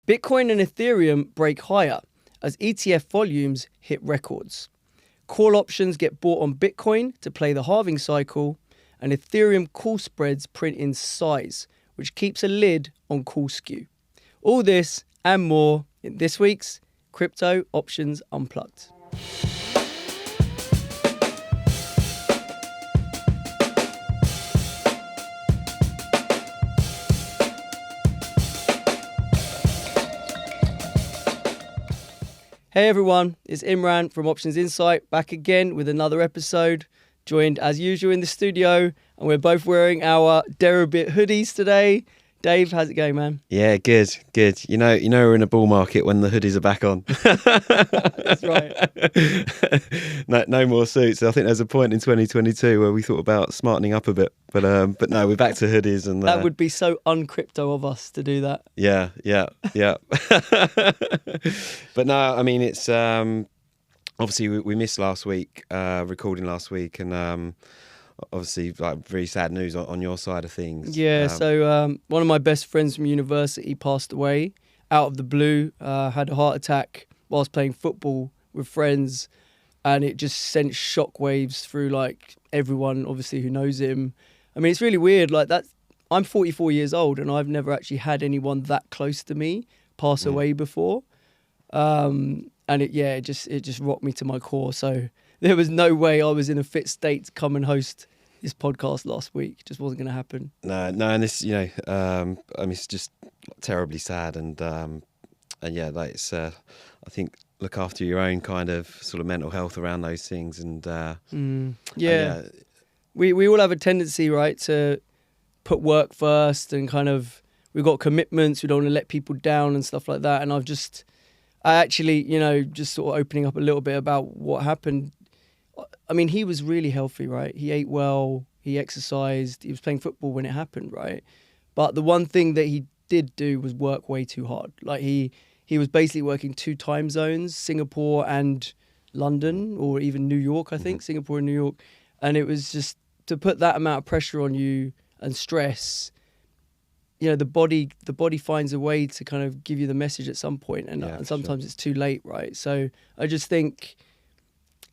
Bitcoin and Ethereum break higher as ETF volumes hit records. Call options get bought on Bitcoin to play the halving cycle, and Ethereum call spreads print in size, which keeps a lid on call skew. All this and more in this week's Crypto Options Unplugged. Hey everyone, it's Imran from Options Insight, back again with another episode, joined as usual in the studio, and we're both wearing our Deribit hoodies today. Dave, how's it going, man? Yeah, good. You know, we're in a bull market when the hoodies are back on. That's right. No more suits. I think there's a point in 2022 where we thought about smartening up a bit, but no, we're back to hoodies, and that would be so uncrypto of us to do that. Yeah. But no, I mean, it's obviously we missed last week, recording last week, and obviously like very sad news on your side of things. Yeah, so one of my best friends from university passed away out of the blue, had a heart attack whilst playing football with friends, and it just sent shockwaves through like everyone obviously who knows him. I mean, it's really weird, like that. I'm 44 years old and I've never actually had anyone that close to me pass away before. And it just rocked me to my core. So there was no way I was in a fit state to come and host this podcast last week. It just wasn't going to happen. No, and this, I mean, it's just terribly sad, and yeah, like it's, I think, look after your own kind of sort of mental health around those things, and yeah. We all have a tendency, right, to put work first, and kind of we've got commitments. We don't want to let people down and stuff like that. And I actually, just sort of opening up a little bit about what happened. I mean, he was really healthy, right? He ate well, he exercised, he was playing football when it happened, right? But the one thing that he did do was work way too hard. Like he was basically working 2 time zones, Singapore and London, or even New York, I think, Singapore and New York. And it was just to put that amount of pressure on you and stress, the body finds a way to kind of give you the message at some point, and sometimes it's too late, right? So I just think,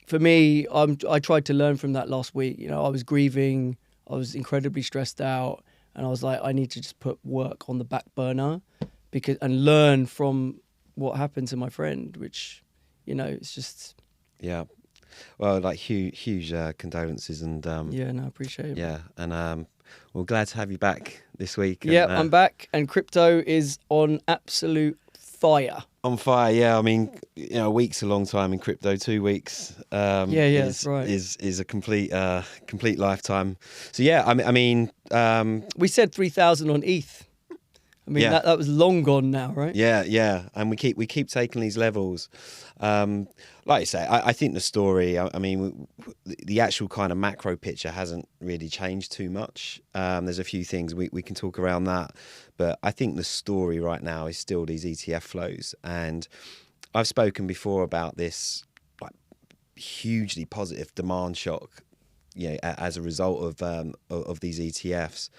for me, I tried to learn from that last week. I was grieving, I was incredibly stressed out, and I was like, I need to just put work on the back burner and learn from what happened to my friend, which, it's just... Yeah. Well, like huge condolences, and I appreciate it. Yeah, and we're glad to have you back this week. Yeah, I'm back, and crypto is on absolute fire. On fire, yeah. I mean, a week's a long time in crypto. 2 weeks, that's right. is a complete lifetime. So yeah, I mean, we said 3,000 on ETH. I mean, that was long gone now, right? Yeah, and we keep taking these levels. Like I say, I think the story, I mean, the actual kind of macro picture hasn't really changed too much. There's a few things we can talk around that, but I think the story right now is still these ETF flows. And I've spoken before about this like hugely positive demand shock, as a result of these ETFs.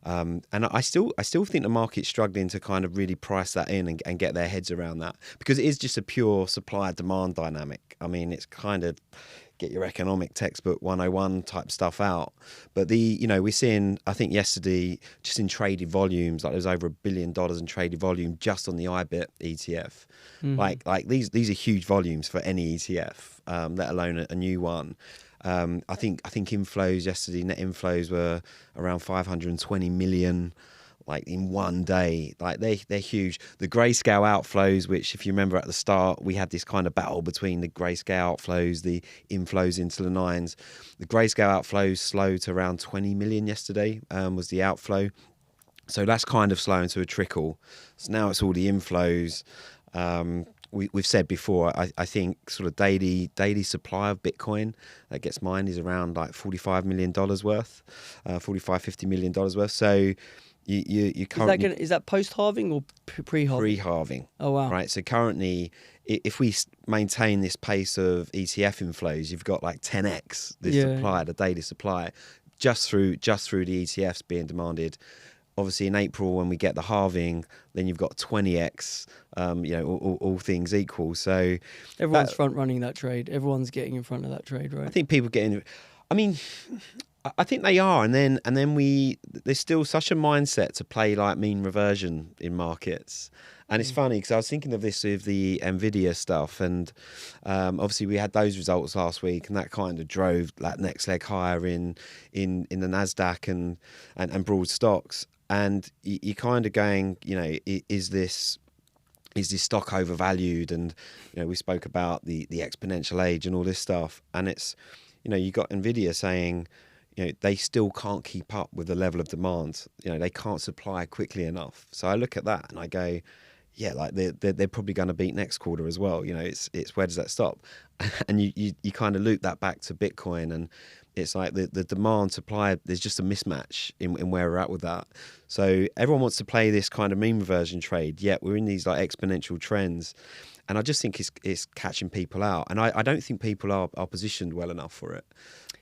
And I still think the market's struggling to kind of really price that in and get their heads around that, because it is just a pure supply-demand dynamic. I mean, it's kind of get your economic textbook 101 type stuff out. But we're seeing, I think yesterday, just in traded volumes, like there's over $1 billion in traded volume just on the IBIT ETF. Like these are huge volumes for any ETF, let alone a new one. I think inflows yesterday, net inflows were around 520 million, like in one day. Like they're huge. The grayscale outflows, which if you remember at the start, we had this kind of battle between the grayscale outflows, the inflows into the nines. The grayscale outflows slowed to around 20 million yesterday, was the outflow. So that's kind of slowing to a trickle. So now it's all the inflows. We've said before, I think sort of daily supply of Bitcoin that gets mined is around like $45 million worth, $50 million worth. So you currently... Is that post-halving or pre-halving? Pre-halving. Oh, wow. Right, so currently, if we maintain this pace of ETF inflows, you've got like 10x the supply, the daily supply, just through the ETFs being demanded. obviously in April when we get the halving, then you've got 20x, all things equal. So everyone's front running that trade. Everyone's getting in front of that trade, right? I think people get in. I mean, I think they are, and then there's still such a mindset to play like mean reversion in markets. And it's funny because I was thinking of this with the Nvidia stuff, and obviously we had those results last week, and that kind of drove that next leg higher in the Nasdaq and broad stocks. And you're kind of going, is this stock overvalued? And we spoke about the exponential age and all this stuff, and it's you got Nvidia saying they still can't keep up with the level of demand. They can't supply quickly enough. So I look at that and I go, yeah, like they're probably going to beat next quarter as well. It's where does that stop? And you kind of loop that back to Bitcoin, and it's like the demand supply, there's just a mismatch in where we're at with that. So everyone wants to play this kind of mean reversion trade, yet we're in these like exponential trends. And I just think it's catching people out. And I don't think people are positioned well enough for it.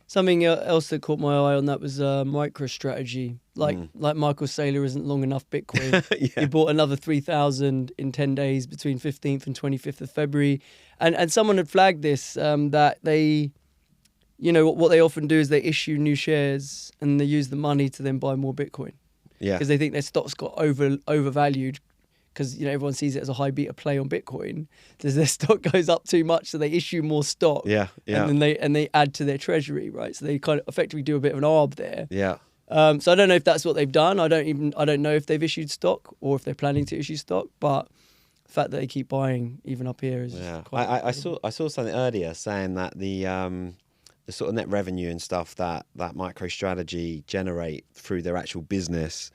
Something else that caught my eye on that was MicroStrategy. Like Michael Saylor isn't long enough Bitcoin. Yeah. He bought another 3,000 in 10 days between 15th and 25th of February. And someone had flagged this, that they, what they often do is they issue new shares and they use the money to then buy more Bitcoin. Yeah. Because they think their stocks got overvalued. Because everyone sees it as a high beta play on Bitcoin. Does their stock goes up too much, so they issue more stock. Yeah. And then they add to their treasury, right? So they kind of effectively do a bit of an arb there. Yeah. So I don't know if that's what they've done. I don't know if they've issued stock or if they're planning to issue stock. But the fact that they keep buying even up here is quite I saw something earlier saying that the sort of net revenue and stuff that MicroStrategy generate through their actual business.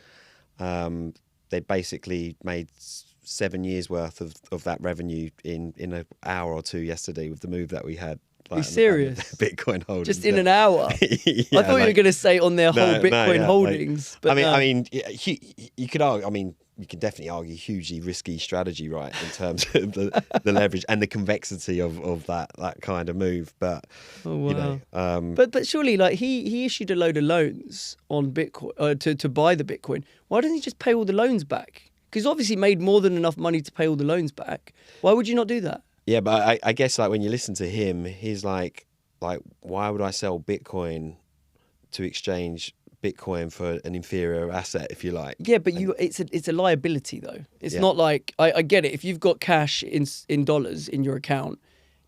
They basically made 7 years worth of that revenue in an hour or two yesterday with the move that we had. Are you serious? Bitcoin holdings. Just in an hour? Yeah, I thought you were going to say on their whole Bitcoin holdings. But you could argue. I mean, you could definitely argue hugely risky strategy, right, in terms of the leverage and the convexity of that kind of move. But but surely, like he issued a load of loans on Bitcoin to buy the Bitcoin. Why doesn't he just pay all the loans back? Because obviously made more than enough money to pay all the loans back. Why would you not do that? Yeah, but I guess like when you listen to him, he's like why would I sell Bitcoin to exchange Bitcoin for an inferior asset, if you like? Yeah, but it's a liability though. It's not like I get it. If you've got cash in dollars in your account,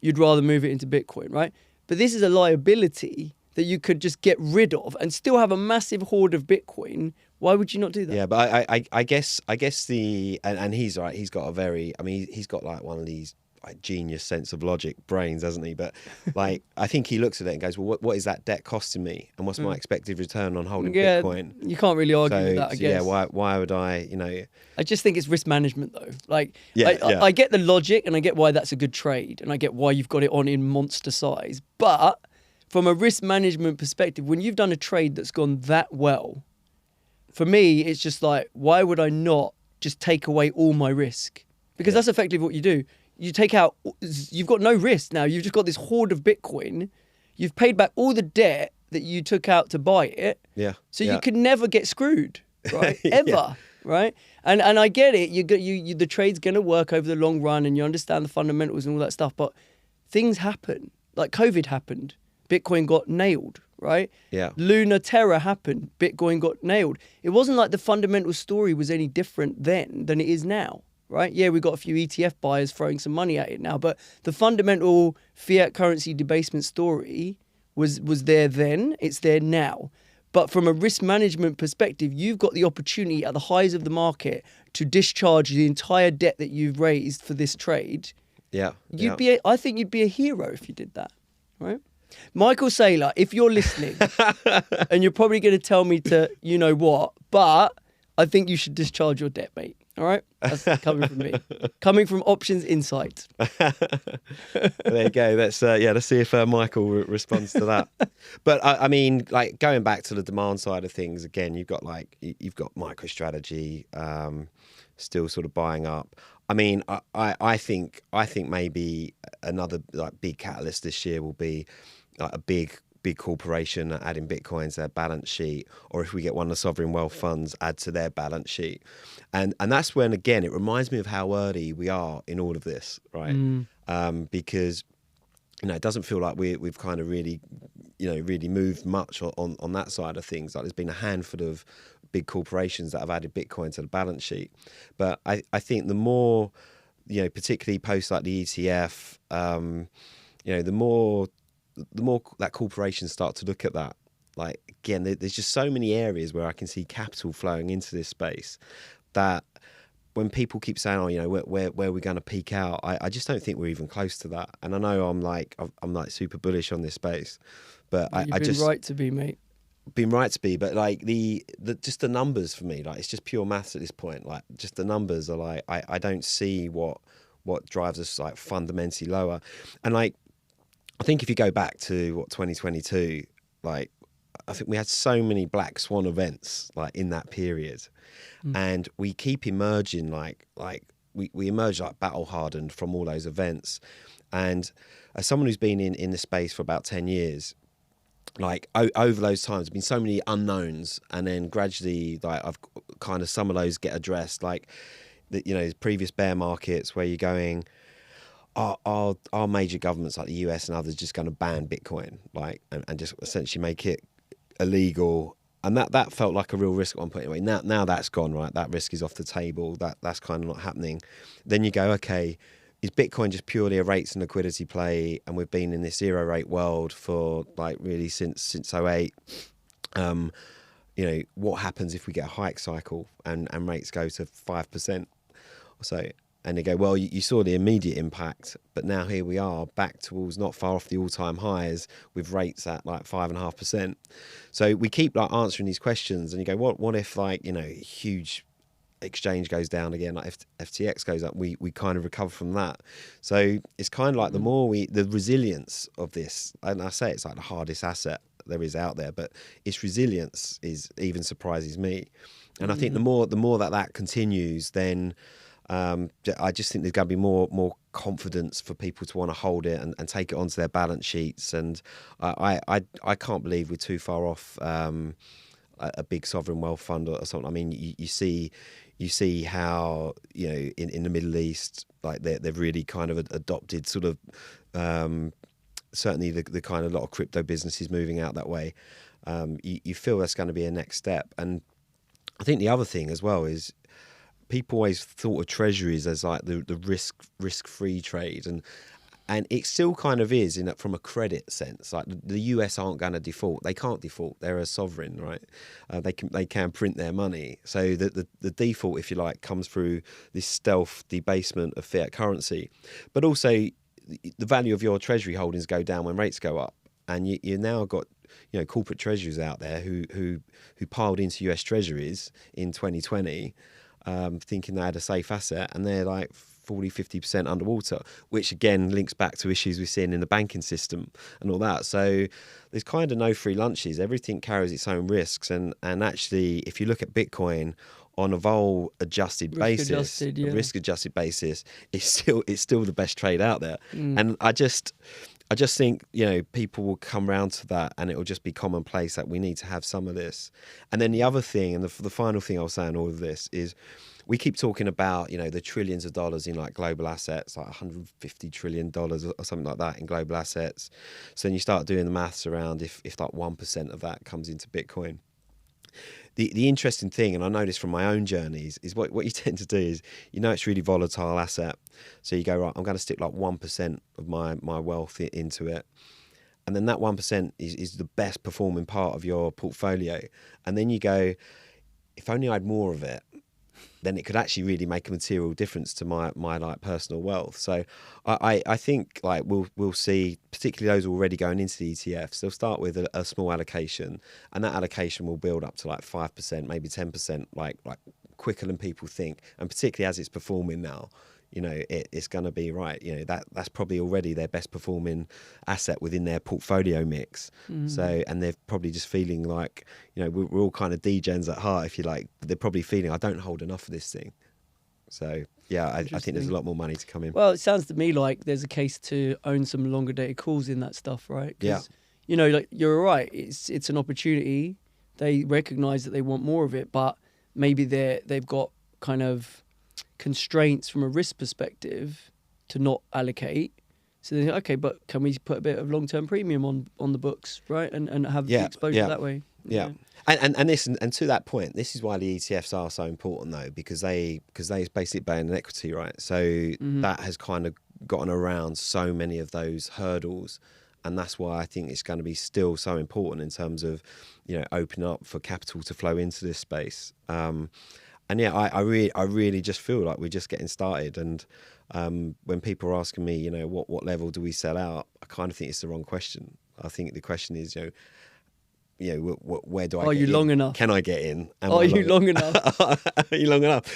you'd rather move it into Bitcoin, right? But this is a liability that you could just get rid of and still have a massive hoard of Bitcoin. Why would you not do that? Yeah, but I guess and he's right. He's got he's got like one of these like genius sense of logic brains, hasn't he? But like I think he looks at it and goes, well, what is that debt costing me, and what's my expected return on holding Bitcoin? You can't really argue with that, I guess. Yeah, why would I? I just think it's risk management though. Like I get the logic and I get why that's a good trade and I get why you've got it on in monster size, but from a risk management perspective, when you've done a trade that's gone that well, for me it's just like, why would I not just take away all my risk? Because that's effectively what you do. You take out, you've got no risk now. You've just got this hoard of Bitcoin. You've paid back all the debt that you took out to buy it. Yeah. So you could never get screwed, right? Ever, right? And I get it. You the trade's going to work over the long run and you understand the fundamentals and all that stuff. But things happen. Like COVID happened. Bitcoin got nailed, right? Yeah. Lunar terror happened. Bitcoin got nailed. It wasn't like the fundamental story was any different then than it is now. Right? Yeah, we've got a few ETF buyers throwing some money at it now, but the fundamental fiat currency debasement story was there then, it's there now. But from a risk management perspective, you've got the opportunity at the highs of the market to discharge the entire debt that you've raised for this trade. Yeah. I think you'd be a hero if you did that, right? Michael Saylor, if you're listening, and you're probably going to tell me to, you know what, but I think you should discharge your debt, mate. All right? That's coming from me. Coming from Options Insight. There you go. Let's see if Michael responds to that. But I mean, like going back to the demand side of things again, you've got MicroStrategy still sort of buying up. I mean, I think maybe another like big catalyst this year will be like a big big corporation adding Bitcoin to their balance sheet, or if we get one of the sovereign wealth funds add to their balance sheet. And that's when, again, it reminds me of how early we are in all of this, right? Because, it doesn't feel like we've kind of really, really moved much on that side of things. Like there's been a handful of big corporations that have added Bitcoin to the balance sheet. But I think the more, particularly post like the ETF, the more that corporations start to look at that. Like, again, there's just so many areas where I can see capital flowing into this space that when people keep saying, where are we going to peak out? I just don't think we're even close to that. And I know I'm like super bullish on this space, but You've been right to be, mate. Been right to be, but like the just the numbers for me, like it's just pure maths at this point. Like just the numbers are like I don't see what drives us like fundamentally lower. And like I think if you go back to 2022, like I think we had so many black swan events like in that period. And we keep emerging like we emerge like battle hardened from all those events. And as someone who's been in the space for about 10 years, like over those times, there's been so many unknowns, and then gradually, like I've kind of some of those get addressed. Like the previous bear markets where you're going, are major governments like the US and others just going to ban Bitcoin, like and just essentially make it illegal? And that felt like a real risk at one point. Anyway, now that's gone, right? That risk is off the table. That's kind of not happening. Then you go, okay, is Bitcoin just purely a rates and liquidity play? And we've been in this zero rate world for like really since 08. What happens if we get a hike cycle and rates go to 5% or so? And they go, well, you saw the immediate impact, but now here we are back towards not far off the all-time highs with rates at like 5.5%. So we keep like answering these questions, and you go, what if like huge exchange goes down again, like FTX goes up, we kind of recover from that. So it's kind of like the more the resilience of this, and I say it's like the hardest asset there is out there, but its resilience even surprises me. And I think the more that continues, then I just think there's going to be more confidence for people to want to hold it and take it onto their balance sheets. And I can't believe we're too far off a big sovereign wealth fund or something. I mean, you see how in the Middle East, like they've really kind of adopted sort of certainly the kind of lot of crypto businesses moving out that way. You feel that's going to be a next step. And I think the other thing as well is, people always thought of treasuries as like the risk-free trade, and it still kind of is from a credit sense. Like the US aren't going to default; they can't default. They're a sovereign, right? They can print their money. So the default, if you like, comes through this stealth debasement of fiat currency, but also the value of your treasury holdings go down when rates go up, and you now got corporate treasuries out there who piled into US treasuries in 2020. Thinking they had a safe asset, and they're like 40-50% underwater, which again links back to issues we're seeing in the banking system and all that. So there's kind of no free lunches. Everything carries its own risks, and actually if you look at Bitcoin on a vol adjusted basis, risk adjusted basis, it's still the best trade out there. And I just think people will come around to that, and it will just be commonplace that we need to have some of this. And then the other thing, and the final thing I'll say on all of this is, we keep talking about the trillions of dollars in like global assets, like $150 trillion or something like that in global assets. So then you start doing the maths around if like 1% of that comes into Bitcoin. The interesting thing, and I know this from my own journeys, is what you tend to do is, it's really volatile asset. So you go, right, I'm going to stick like 1% of my wealth into it. And then that 1% is the best performing part of your portfolio. And then you go, if only I had more of it, then it could actually really make a material difference to my like personal wealth. So I think like we'll see, particularly those already going into the ETFs, they'll start with a small allocation, and that allocation will build up to like 5%, maybe 10%, like quicker than people think. And particularly as it's performing now, it's going to be right. That's probably already their best performing asset within their portfolio mix. So, and they're probably just feeling like, we're all kind of degens at heart, if you like. They're probably feeling, I don't hold enough of this thing. So, yeah, I think there's a lot more money to come in. Well, it sounds to me like there's a case to own some longer dated calls in that stuff, right? 'Cause you know, like you're right. It's an opportunity. They recognize that they want more of it, but maybe they've got kind of constraints from a risk perspective to not allocate. So they think, okay, but can we put a bit of long-term premium on the books, right? And have the exposure that way. Yeah. And to that point, this is why the ETFs are so important though, because they basically buy an equity, right? So that has kind of gotten around so many of those hurdles. And that's why I think it's going to be still so important in terms of, you know, opening up for capital to flow into this space. And yeah, I really just feel like we're just getting started. And when people are asking me, you know, what level do we sell out? I kind of think it's the wrong question. I think the question is, you know, where do I get in? Are you long enough? Can I get in? Are you long enough? Are you long enough?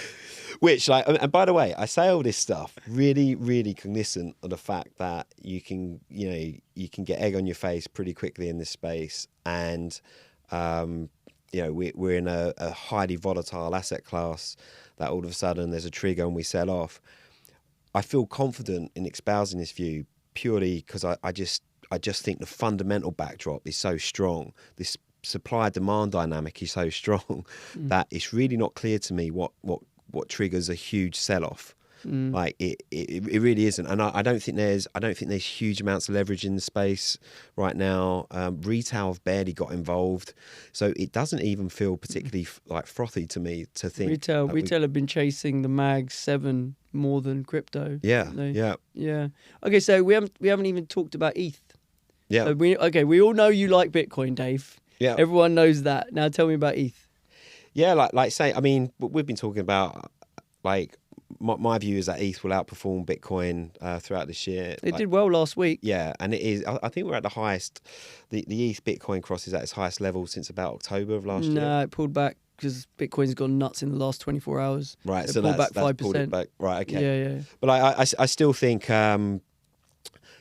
Which, like, and by the way, I say all this stuff really, really cognizant of the fact that you can get egg on your face pretty quickly in this space, and you know, we're in a highly volatile asset class that all of a sudden there's a trigger and we sell off. I feel confident in espousing this view purely because I just think the fundamental backdrop is so strong. This supply-demand dynamic is so strong that it's really not clear to me what triggers a huge sell-off. Like it really isn't, and I don't think there's huge amounts of leverage in the space right now. Retail have barely got involved, so it doesn't even feel particularly like frothy to me to think. Retail have been chasing the Mag 7 more than crypto. Yeah. Okay, so we haven't even talked about ETH. Yeah. So we all know you like Bitcoin, Dave. Yeah. Everyone knows that. Now tell me about ETH. Yeah, like say, I mean, we've been talking about, like, my view is that ETH will outperform Bitcoin throughout this year. It did well last week. Yeah, and it is. I think we're at the highest. The ETH Bitcoin cross is at its highest level since about October of last year. No, it pulled back because Bitcoin's gone nuts in the last 24 hours. Right, so pulled back 5%. Pulled it back. Right, okay. Yeah. But I still think,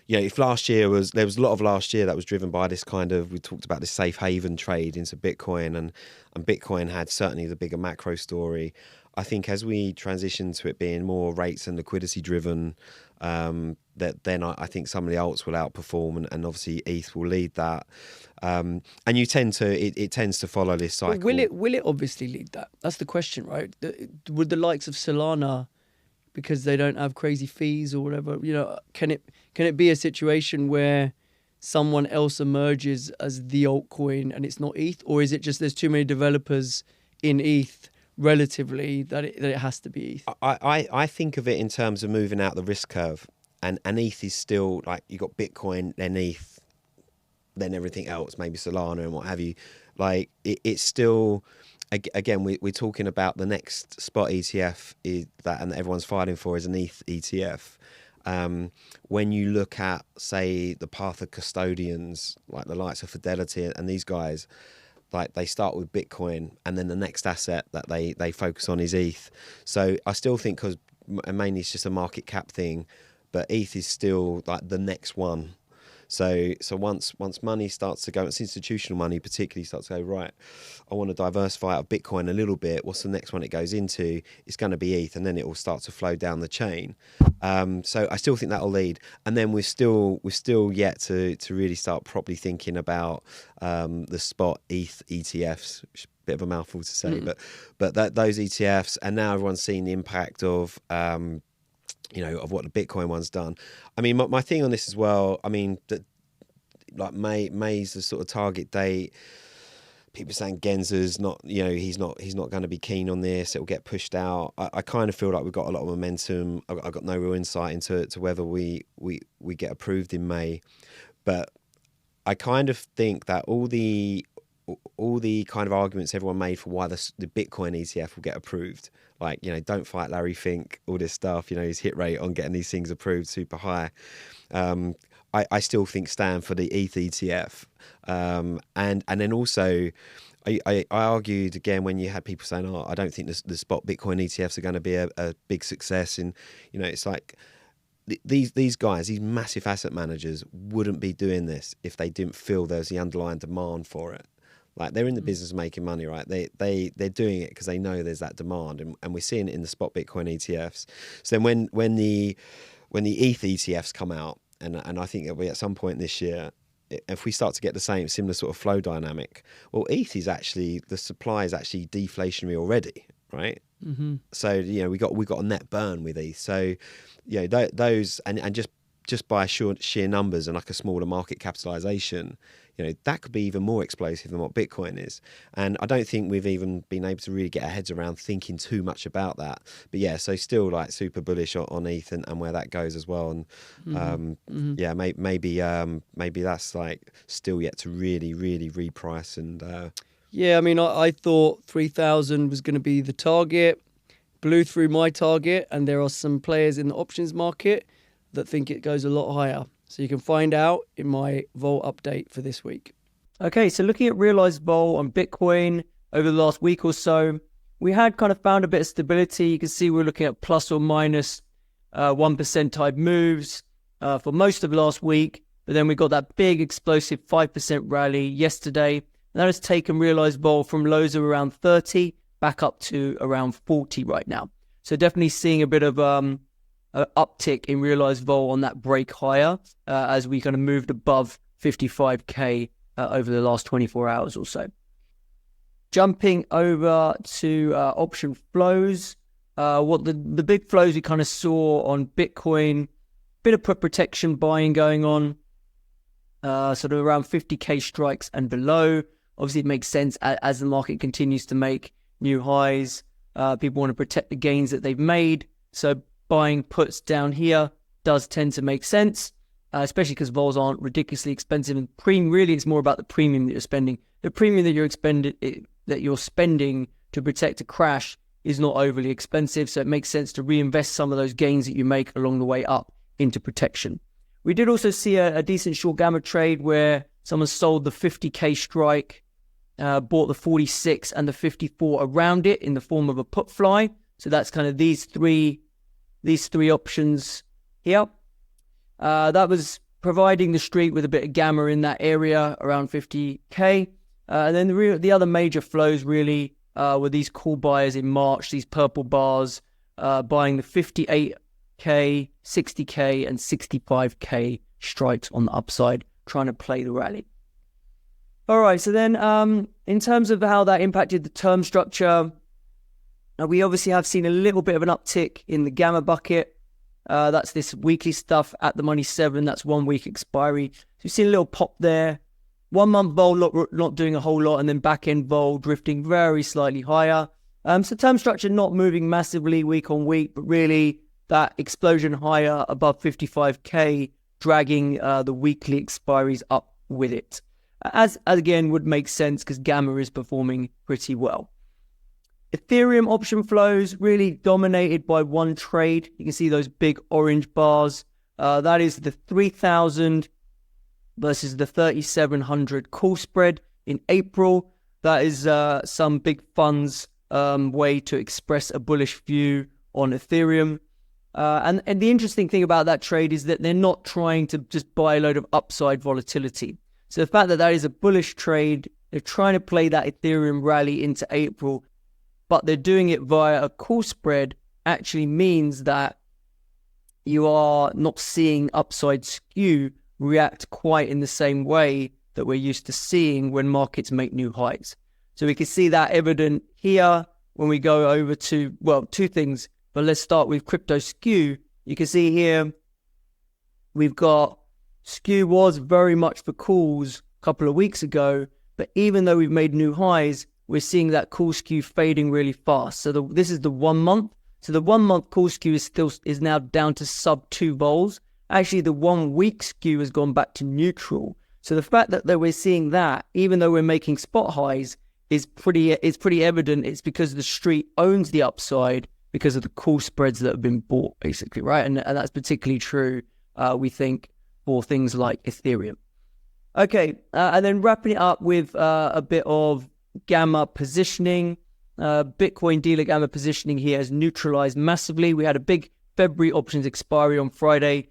if last year there was a lot of last year that was driven by this kind of, we talked about this safe haven trade into Bitcoin, and Bitcoin had certainly the bigger macro story. I think as we transition to it being more rates and liquidity driven, that then I think some of the alts will outperform, and obviously ETH will lead that. And you tend to it tends to follow this cycle. But will it obviously lead that? That's the question, right? Would the likes of Solana, because they don't have crazy fees or whatever, you know, can it be a situation where someone else emerges as the altcoin and it's not ETH, or is it just there's too many developers in ETH relatively that it has to be ETH? I think of it in terms of moving out the risk curve, and ETH is still like, you got Bitcoin, then ETH, then everything else, maybe Solana and what have you. Like it's still, again, we're talking about the next spot ETF and everyone's fighting for is an ETH ETF. When you look at, say, the path of custodians like the likes of Fidelity and these guys, like they start with Bitcoin and then the next asset that they focus on is ETH. So I still think, because mainly it's just a market cap thing, but ETH is still like the next one. So once money starts to go, it's institutional money particularly starts to go, right, I want to diversify out of Bitcoin a little bit. What's the next one it goes into? It's going to be ETH, and then it will start to flow down the chain. So I still think that'll lead. And then we're still yet to really start properly thinking about the spot ETH ETFs, which is a bit of a mouthful to say, but those ETFs, and now everyone's seen the impact of of what the Bitcoin one's done. I mean, my thing on this as well, I mean, that like May's the sort of target date. People saying Genza's not, he's not going to be keen on this. It'll get pushed out. I kind of feel like we've got a lot of momentum. I've got no real insight into whether we get approved in May, but I kind of think that all the kind of arguments everyone made for why the Bitcoin ETF will get approved, like, don't fight Larry Fink, all this stuff, his hit rate on getting these things approved super high. I still think stand for the ETH ETF. And then also, I argued again when you had people saying, I don't think the spot Bitcoin ETFs are going to be a big success. And, it's like, these guys, these massive asset managers wouldn't be doing this if they didn't feel there's the underlying demand for it. Like, they're in the business of making money, right? They're doing it because they know there's that demand, and we're seeing it in the spot Bitcoin ETFs. So then when the ETH ETFs come out, and I think it'll be at some point this year, if we start to get the similar sort of flow dynamic, well, ETH is actually, the supply is actually deflationary already, right? Mm-hmm. So we got a net burn with ETH. So those and just by sheer numbers and like a smaller market capitalization, that could be even more explosive than what Bitcoin is. And I don't think we've even been able to really get our heads around thinking too much about that. But yeah, so still like super bullish on ETH and where that goes as well. And yeah, maybe that's like still yet to really, really reprice. And yeah, I mean, I thought 3,000 was going to be the target, blew through my target, and there are some players in the options market that think it goes a lot higher. So you can find out in my vol update for this week. Okay, so looking at realized vol on Bitcoin over the last week or so, we had kind of found a bit of stability. You can see we're looking at plus or minus 1% type moves for most of last week. But then we got that big explosive 5% rally yesterday. And that has taken realized vol from lows of around 30 back up to around 40 right now. So definitely seeing a bit of uptick in realized vol on that break higher as we kind of moved above 55k over the last 24 hours or so. Jumping over to option flows, what the big flows we kind of saw on Bitcoin, bit of put protection buying going on, sort of around 50k strikes and below. Obviously it makes sense as the market continues to make new highs. People want to protect the gains that they've made, so buying puts down here does tend to make sense, especially because vols aren't ridiculously expensive. And really, it's more about the premium that you're spending. The premium that you're spending to protect a crash is not overly expensive, so it makes sense to reinvest some of those gains that you make along the way up into protection. We did also see a decent short gamma trade where someone sold the 50k strike, bought the 46 and the 54 around it in the form of a put fly. So that's kind of these three options here. That was providing the street with a bit of gamma in that area around 50k. And then the other major flows really were these call buyers in March, these purple bars, buying the 58k, 60k and 65k strikes on the upside, trying to play the rally. All right, so then in terms of how that impacted the term structure, we obviously have seen a little bit of an uptick in the gamma bucket. That's this weekly stuff at the money 7. That's 1 week expiry. So you've seen a little pop there. 1 month vol not doing a whole lot, and then back end vol drifting very slightly higher. So term structure not moving massively week on week, but really that explosion higher above 55k dragging the weekly expiries up with it. As again would make sense because gamma is performing pretty well. Ethereum option flows really dominated by one trade. You can see those big orange bars. That is the 3,000 versus the 3,700 call spread in April. That is some big funds way to express a bullish view on Ethereum. And the interesting thing about that trade is that they're not trying to just buy a load of upside volatility. So the fact that that is a bullish trade, they're trying to play that Ethereum rally into April, but they're doing it via a call spread actually means that you are not seeing upside skew react quite in the same way that we're used to seeing when markets make new highs. So we can see that evident here when we go over to, well, two things, but let's start with crypto skew. You can see here we've got skew was very much for calls a couple of weeks ago, but even though we've made new highs, we're seeing that call skew fading really fast. So this is the 1 month. So the 1 month call skew is now down to sub 2 vols. Actually, the 1 week skew has gone back to neutral. So the fact that we're seeing that, even though we're making spot highs, is pretty evident. It's because the street owns the upside because of the call spreads that have been bought, basically, right? And that's particularly true, we think, for things like Ethereum. Okay, and then wrapping it up with a bit of gamma positioning. Bitcoin dealer gamma positioning here has neutralized massively. We had a big February options expiry on Friday.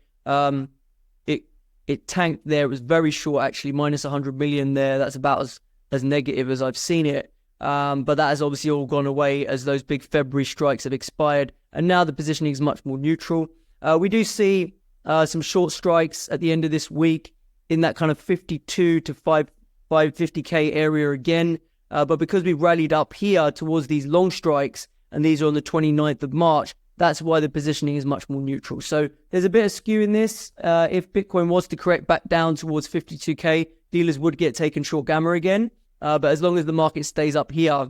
It tanked there. It was very short, actually, minus 100 million there. That's about as negative as I've seen it. But that has obviously all gone away as those big February strikes have expired. And now the positioning is much more neutral. We do see some short strikes at the end of this week. in that kind of 52 to 550k area again. But because we rallied up here towards these long strikes, and these are on the 29th of March, that's why the positioning is much more neutral. So there's a bit of skew in this. If Bitcoin was to correct back down towards 52k, dealers would get taken short gamma again. But as long as the market stays up here,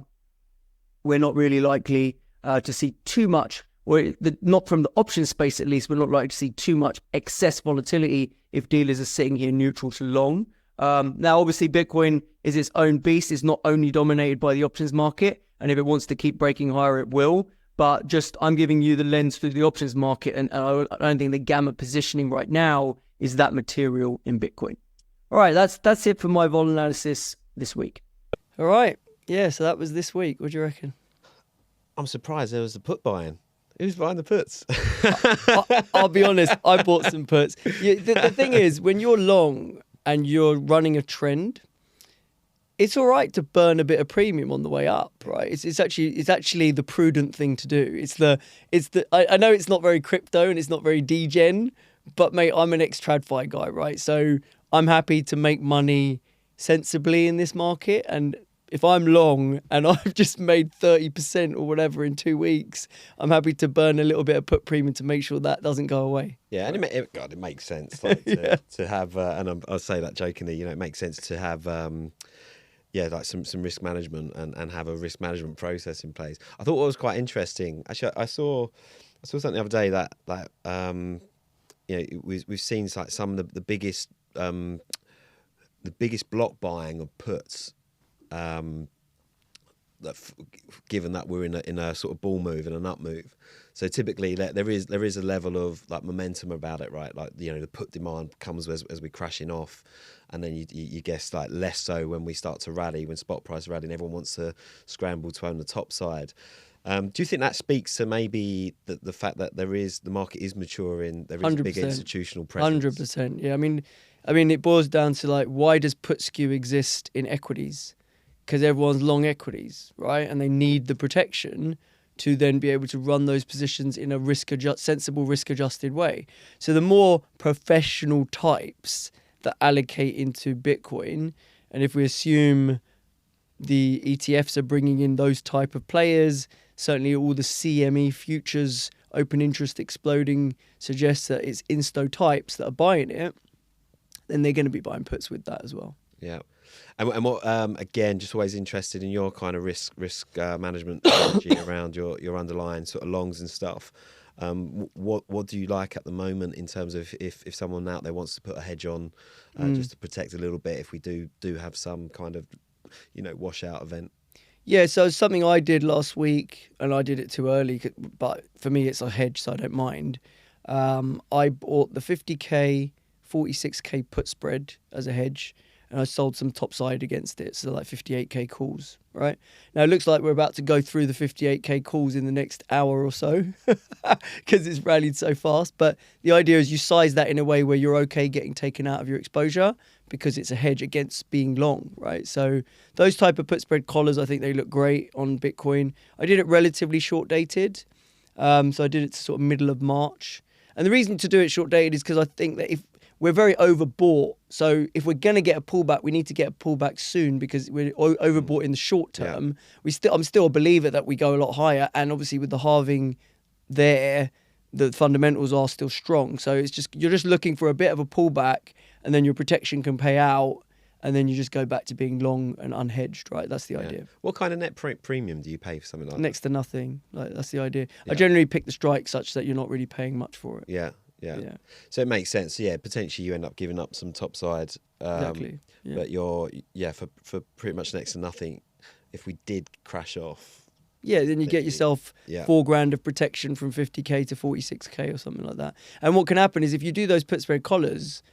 we're not really likely to see too much, or not from the option space at least, we're not likely to see too much excess volatility if dealers are sitting here neutral to long. Now, obviously, Bitcoin is its own beast. It's not only dominated by the options market, and if it wants to keep breaking higher, it will. But just I'm giving you the lens through the options market, and I don't think the gamma positioning right now is that material in Bitcoin. All right, that's it for my vol analysis this week. All right, yeah, so that was this week. What do you reckon? I'm surprised there was the put buying. Who's buying the puts? I'll be honest, I bought some puts. The thing is, when you're long and you're running a trend, it's all right to burn a bit of premium on the way up, right? It's actually the prudent thing to do. I know it's not very crypto and it's not very degen, but mate, I'm an ex-TradFi guy, right? So I'm happy to make money sensibly in this market, and if I'm long and I've just made 30% or whatever in 2 weeks, I'm happy to burn a little bit of put premium to make sure that doesn't go away. Yeah, and it makes sense to have, and I'll say that jokingly, it makes sense to have, like some risk management and have a risk management process in place. I thought what was quite interesting, actually, I saw something the other day that we've seen like some of the biggest block buying of puts. Given that we're in a sort of bull move and an up move, so typically there is a level of like momentum about it, right? Like the put demand comes as we're crashing off, and then you guess like less so when we start to rally, when spot price rally, and everyone wants to scramble to own the top side. Do you think that speaks to maybe the fact that the market is maturing, there is 100%. A big institutional presence? 100%. Yeah, I mean, it boils down to like, why does put skew exist in equities? Because everyone's long equities, right? And they need the protection to then be able to run those positions in a sensible risk-adjusted way. So the more professional types that allocate into Bitcoin, and if we assume the ETFs are bringing in those type of players, certainly all the CME futures, open interest exploding, suggests that it's insto types that are buying it, then they're going to be buying puts with that as well. Yeah. And what again, just always interested in your kind of risk management strategy around your underlying sort of longs and stuff. What do you like at the moment in terms of if someone out there wants to put a hedge on just to protect a little bit if we do have some kind of washout event? Yeah, so something I did last week, and I did it too early, but for me it's a hedge, so I don't mind. I bought the 50k, 46k put spread as a hedge, and I sold some topside against it, so like 58k calls, right? Now it looks like we're about to go through the 58k calls in the next hour or so because it's rallied so fast, but the idea is you size that in a way where you're okay getting taken out of your exposure because it's a hedge against being long, right? So those type of put spread collars, I think they look great on Bitcoin. I did it relatively short dated, so I did it to sort of middle of March. And the reason to do it short dated is because I think that if we're very overbought, so if we're going to get a pullback, we need to get a pullback soon because we're overbought in the short term. Yeah. I'm still a believer that we go a lot higher, and obviously with the halving there, the fundamentals are still strong. So you're just looking for a bit of a pullback, and then your protection can pay out, and then you just go back to being long and unhedged, right? That's the idea. What kind of net premium do you pay for something like that? Next to nothing. Like, that's the idea. Yeah. I generally pick the strike such that you're not really paying much for it. Yeah. So it makes sense. Yeah, potentially you end up giving up some topside. Exactly. Yeah. But you're for pretty much next to nothing. If we did crash off. Yeah, then you get yourself $4,000 of protection from 50k to 46k or something like that. And what can happen is if you do those put spread collars,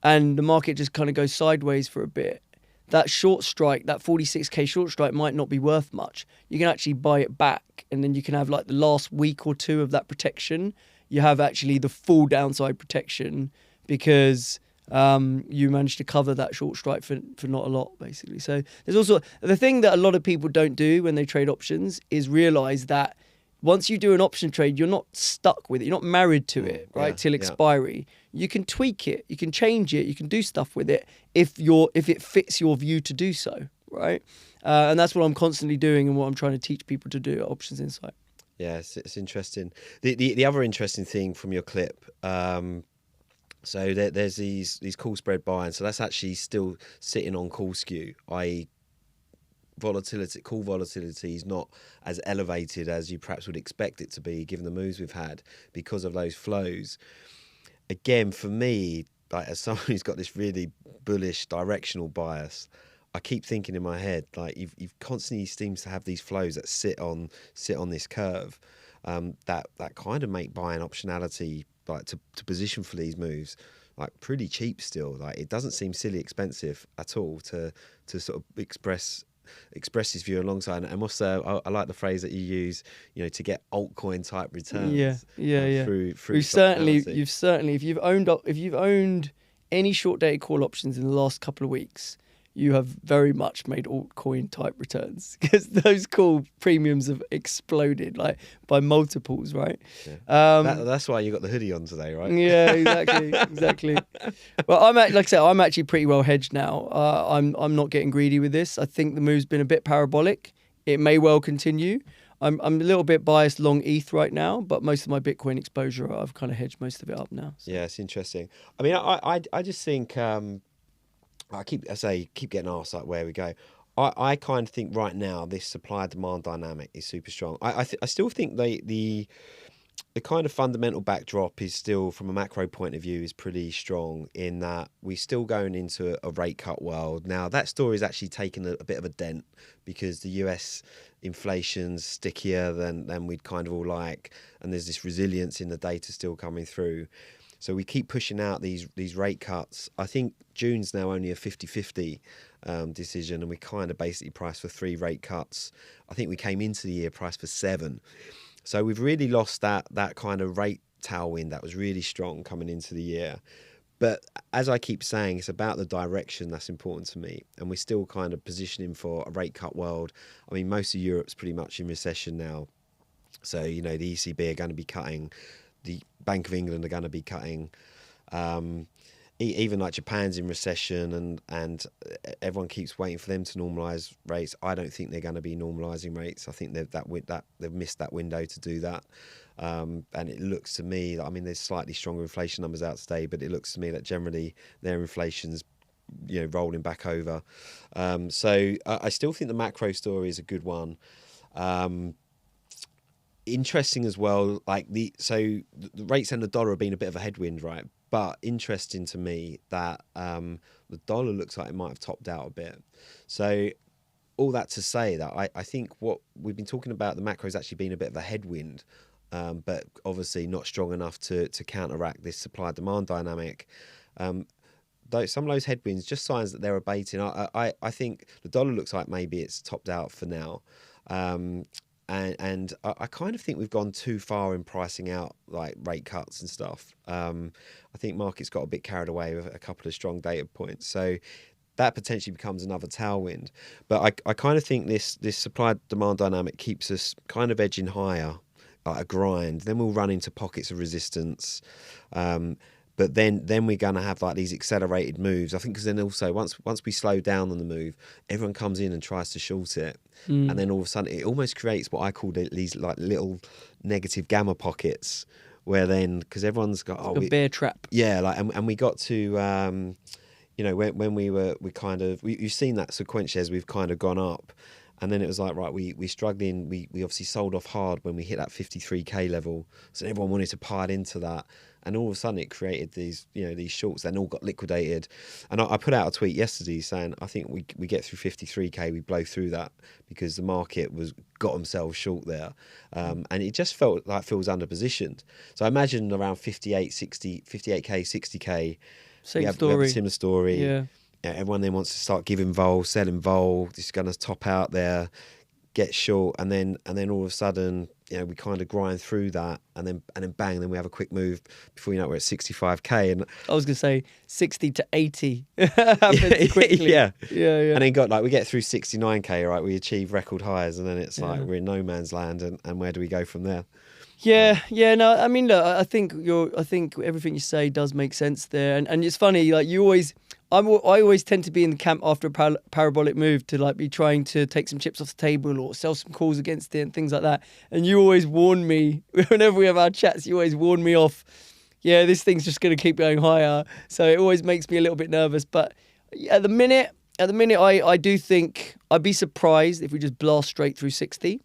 and the market just kind of goes sideways for a bit, that short strike, that 46k short strike might not be worth much. You can actually buy it back, and then you can have like the last week or two of that protection. You have actually the full downside protection because you managed to cover that short strike for not a lot, basically. So there's also the thing that a lot of people don't do when they trade options is realize that once you do an option trade, you're not stuck with it. You're not married to it, right? Till expiry. You can tweak it, you can change it, you can do stuff with it if it fits your view to do so, right? And that's what I'm constantly doing and what I'm trying to teach people to do at Options Insight. Yeah, it's interesting. The other interesting thing from your clip, so there's these call spread buying. So that's actually still sitting on call skew, i.e. call volatility is not as elevated as you perhaps would expect it to be given the moves we've had because of those flows. Again, for me, like as someone who's got this really bullish directional bias, I keep thinking in my head, like you've constantly seems to have these flows that sit on this curve, that kind of make buying optionality, like to position for these moves, like pretty cheap still. Like it doesn't seem silly expensive at all to sort of express his view alongside. And also, I like the phrase that you use, to get altcoin type returns. Through you've certainly, if you've owned any short dated call options in the last couple of weeks, you have very much made altcoin type returns because those call premiums have exploded like by multiples, right? Yeah. That's why you got the hoodie on today, right? Yeah, exactly. Well, like I said, I'm actually pretty well hedged now. I'm not getting greedy with this. I think the move's been a bit parabolic. It may well continue. I'm a little bit biased long ETH right now, but most of my Bitcoin exposure, I've kind of hedged most of it up now. So. Yeah, it's interesting. I mean, I just think. I keep getting asked like where we go. I kind of think right now this supply demand dynamic is super strong. I still think the kind of fundamental backdrop is still, from a macro point of view, is pretty strong in that we're still going into a rate cut world. Now that story is actually taken a bit of a dent because the US inflation's stickier than we'd kind of all like, and there's this resilience in the data still coming through. So we keep pushing out these rate cuts. I think June's now only a 50-50 decision, and we kind of basically priced for 3 rate cuts. I think we came into the year priced for 7. So we've really lost that kind of rate tailwind that was really strong coming into the year. But as I keep saying, it's about the direction that's important to me. And we're still kind of positioning for a rate cut world. I mean, most of Europe's pretty much in recession now. So, the ECB are going to be cutting. The Bank of England are going to be cutting. Even like Japan's in recession, and everyone keeps waiting for them to normalise rates. I don't think they're going to be normalising rates. I think they've missed that window to do that. And it looks to me, I mean, there's slightly stronger inflation numbers out today, but it looks to me that generally their inflation's rolling back over. So I still think the macro story is a good one. Interesting as well, like the rates and the dollar have been a bit of a headwind, right? But interesting to me that the dollar looks like it might have topped out a bit. So all that to say that I think what we've been talking about, the macro has actually been a bit of a headwind, but obviously not strong enough to counteract this supply-demand dynamic. Though some of those headwinds, just signs that they're abating. I think the dollar looks like maybe it's topped out for now. And I kind of think we've gone too far in pricing out like rate cuts and stuff. I think markets got a bit carried away with a couple of strong data points. So that potentially becomes another tailwind. But I kind of think this supply-demand dynamic keeps us kind of edging higher, like a grind. Then we'll run into pockets of resistance. But then we're going to have like these accelerated moves. I think because then also once we slow down on the move, everyone comes in and tries to short it. And then all of a sudden it almost creates what I call these like little negative gamma pockets where then, because everyone's got... a bear trap. Yeah, like and we got to... when you've seen that sequentially as we've kind of gone up, and then it was like, right, we're struggling. We obviously sold off hard when we hit that 53k level, so everyone wanted to pile into that, and all of a sudden it created these shorts. Then all got liquidated, and I put out a tweet yesterday saying I think we get through 53k, we blow through that because the market got themselves short there, and it just felt like feels underpositioned. So I imagine around 58k, 60k. We have a similar story. Yeah. Everyone then wants to start giving selling vol. It's going to top out there, get short, and then all of a sudden we kind of grind through that, and then bang, then we have a quick move. Before you know it, we're at 65k. And I was gonna say 60 to 80 happens quickly. yeah. And then we get through 69k, right? We achieve record highs, and then it's like we're in no man's land, and where do we go from there? No, I mean, look, I think everything you say does make sense there, and it's funny, like I always tend to be in the camp after a parabolic move to like be trying to take some chips off the table or sell some calls against it and things like that. And you always warn me whenever we have our chats. You always warn me off. Yeah, this thing's just going to keep going higher. So it always makes me a little bit nervous. But at the minute, I do think I'd be surprised if we just blast straight through 60.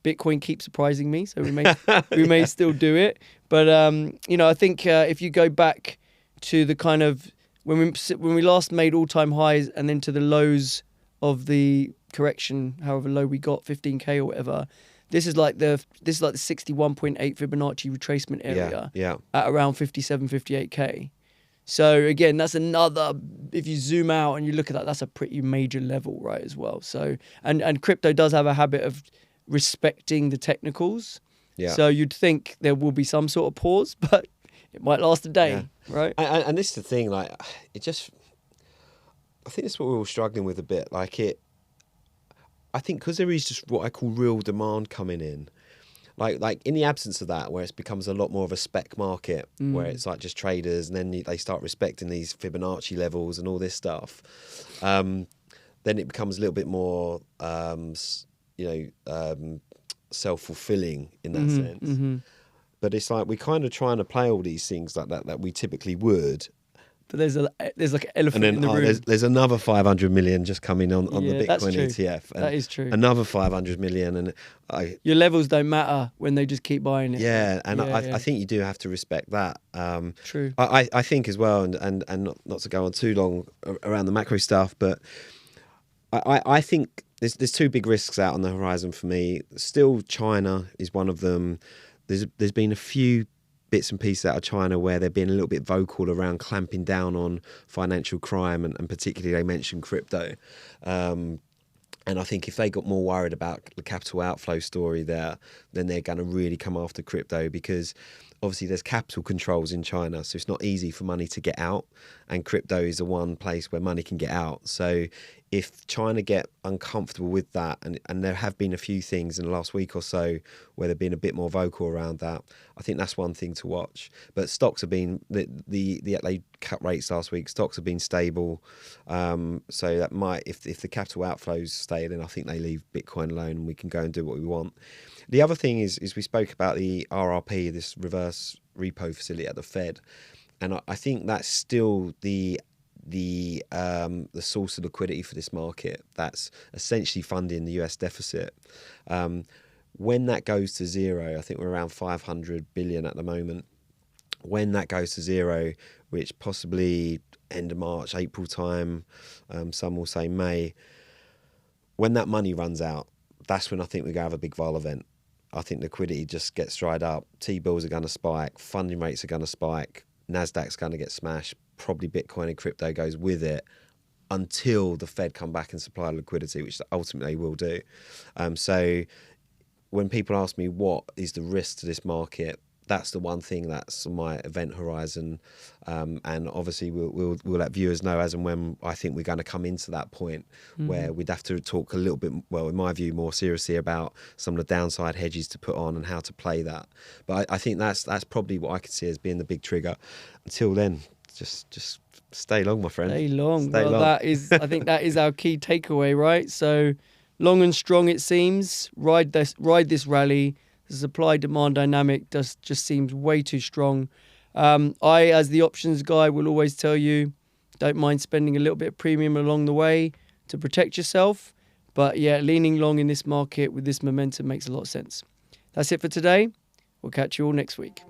Bitcoin keeps surprising me, so we may still do it. But I think if you go back to the kind of when we last made all-time highs and then to the lows of the correction, however low we got, 15k or whatever, this is like the 61.8 Fibonacci retracement area at around 57, 58k. So again, that's another, if you zoom out and you look at that, that's a pretty major level, right, as well. So and crypto does have a habit of respecting the technicals. So you'd think there will be some sort of pause, but it might last a day, right? And this is the thing, like, I think that's what we're all struggling with a bit. Like I think because there is just what I call real demand coming in, like in the absence of that, where it becomes a lot more of a spec market, where it's like just traders, and then they start respecting these Fibonacci levels and all this stuff, then it becomes a little bit more, self-fulfilling in that sense. But it's like we're kind of trying to play all these things like that we typically would. But there's like an elephant in the room. There's another 500 million just coming on the Bitcoin ETF. That is true. Another 500 million, and your levels don't matter when they just keep buying it. I think you do have to respect that. True. I think as well, and not to go on too long around the macro stuff, but I think there's two big risks out on the horizon for me. Still, China is one of them. There's been a few bits and pieces out of China where they've been a little bit vocal around clamping down on financial crime, and particularly they mentioned crypto. And I think if they got more worried about the capital outflow story there, then they're going to really come after crypto, because obviously there's capital controls in China, so it's not easy for money to get out, and crypto is the one place where money can get out. So if China get uncomfortable with that, and there have been a few things in the last week or so where they've been a bit more vocal around that, I think that's one thing to watch. But stocks have been, they cut rates last week, stocks have been stable. So that might, if the capital outflows stay, then I think they leave Bitcoin alone and we can go and do what we want. The other thing is we spoke about the RRP, this reverse repo facility at the Fed. And I think that's still the source of liquidity for this market. That's essentially funding the US deficit. When that goes to zero, I think we're around 500 billion at the moment. When that goes to zero, which possibly end of March, April time, some will say May, when that money runs out, that's when I think we're going to have a big vol event. I think liquidity just gets dried up. T-bills are going to spike, funding rates are going to spike, NASDAQ's going to get smashed, probably Bitcoin and crypto goes with it, until the Fed come back and supply liquidity, which ultimately will do. So when people ask me what is the risk to this market, that's the one thing that's on my event horizon. And obviously we'll let viewers know as and when I think we're going to come into that point where we'd have to talk a little bit, well, in my view, more seriously about some of the downside hedges to put on and how to play that. But I think that's probably what I could see as being the big trigger. Until then, just stay long, my friend. Stay long. That is, I think that is our key takeaway, right? So long and strong, it seems. Ride this rally. The supply-demand dynamic just seems way too strong. I, as the options guy, will always tell you, don't mind spending a little bit of premium along the way to protect yourself. But yeah, leaning long in this market with this momentum makes a lot of sense. That's it for today. We'll catch you all next week.